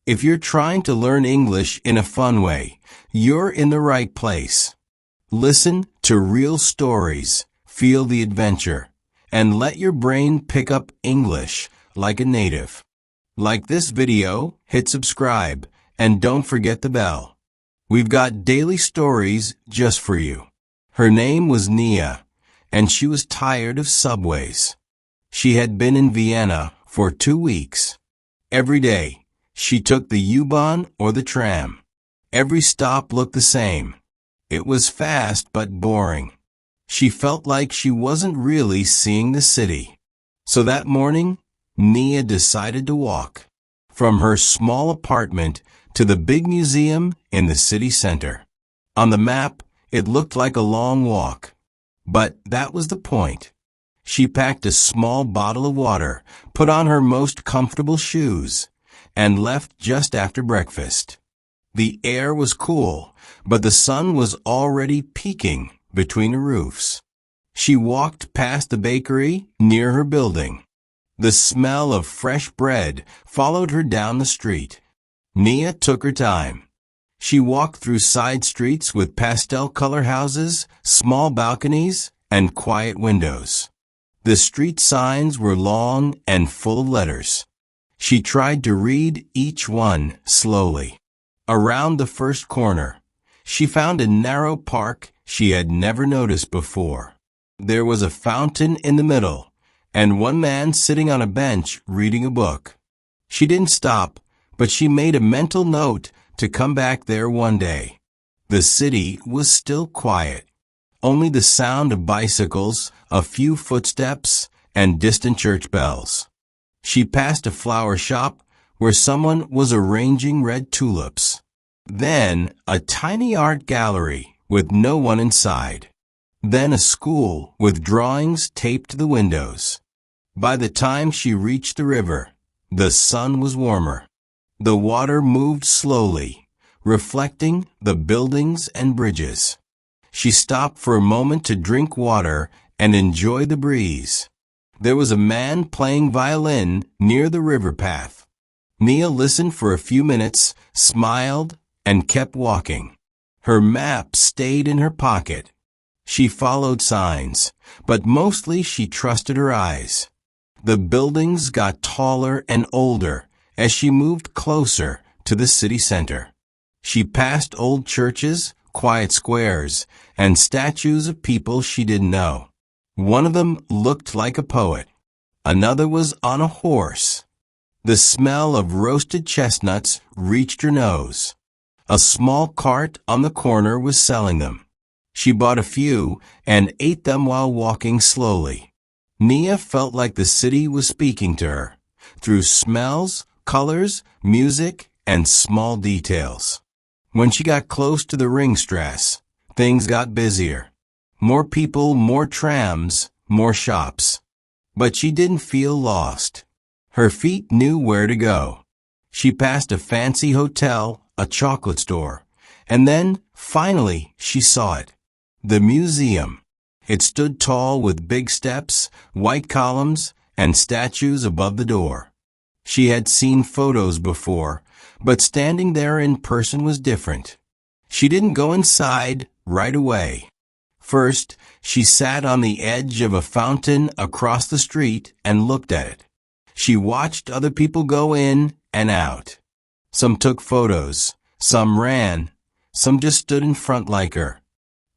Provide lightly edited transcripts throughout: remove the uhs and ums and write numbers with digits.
If you're trying to learn English in a fun way, you're in the right place. Listen to real stories, feel the adventure, and let your brain pick up English like a native. Like this video, hit subscribe, and don't forget the bell. We've got daily stories just for you. Her name was Nia, and she was tired of subways. She had been in Vienna for 2 weeks. Every day, she took the U-Bahn or the tram. Every stop looked the same. It was fast but boring. She felt like she wasn't really seeing the city. So that morning, Nia decided to walk from her small apartment to the big museum in the city center. On the map, it looked like a long walk. But that was the point. She packed a small bottle of water, put on her most comfortable shoes, and left just after breakfast. The air was cool, but the sun was already peeking between the roofs. She walked past the bakery near her building. The smell of fresh bread followed her down the street. Nia took her time. She walked through side streets with pastel-color houses, small balconies, and quiet windows. The street signs were long and full of letters. She tried to read each one slowly. Around the first corner, she found a narrow park she had never noticed before. There was a fountain in the middle, and one man sitting on a bench reading a book. She didn't stop, but she made a mental note to come back there one day. The city was still quiet. Only the sound of bicycles, a few footsteps, and distant church bells. She passed a flower shop where someone was arranging red tulips. Then a tiny art gallery with no one inside. Then a school with drawings taped to the windows. By the time she reached the river, the sun was warmer. The water moved slowly, reflecting the buildings and bridges. She stopped for a moment to drink water and enjoy the breeze. There was a man playing violin near the river path. Nia listened for a few minutes, smiled, and kept walking. Her map stayed in her pocket. She followed signs, but mostly she trusted her eyes. The buildings got taller and older as she moved closer to the city center. She passed old churches, quiet squares, and statues of people she didn't know. One of them looked like a poet. Another was on a horse. The smell of roasted chestnuts reached her nose. A small cart on the corner was selling them. She bought a few and ate them while walking slowly. Nia felt like the city was speaking to her through smells, colors, music, and small details. When she got close to the Ringstrasse, things got busier. More people, more trams, more shops. But she didn't feel lost. Her feet knew where to go. She passed a fancy hotel, a chocolate store, and then, finally, she saw it. The museum. It stood tall with big steps, white columns, and statues above the door. She had seen photos before, but standing there in person was different. She didn't go inside right away. First, she sat on the edge of a fountain across the street and looked at it. She watched other people go in and out. Some took photos, some ran, some just stood in front like her.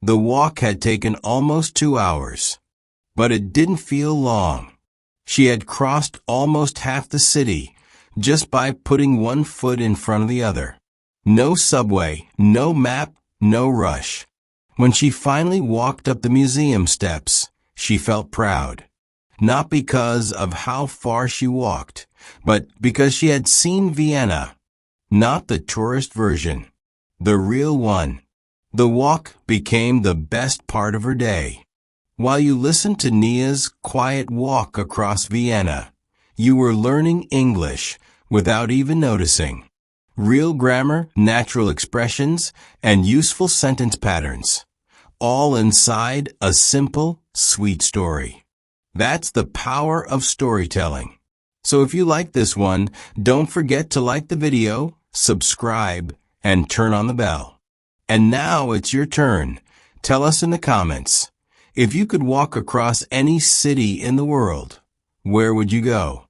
The walk had taken almost 2 hours, but it didn't feel long. She had crossed almost half the city just by putting one foot in front of the other. No subway, no map, no rush. When she finally walked up the museum steps, she felt proud. Not because of how far she walked, but because she had seen Vienna. Not the tourist version, the real one. The walk became the best part of her day. While you listened to Nia's quiet walk across Vienna, you were learning English without even noticing. Real grammar, natural expressions, and useful sentence patterns. All inside a simple, sweet story. That's the power of storytelling. So if you like this one, don't forget to like the video, subscribe, and turn on the bell. And now it's your turn. Tell us in the comments. If you could walk across any city in the world, where would you go?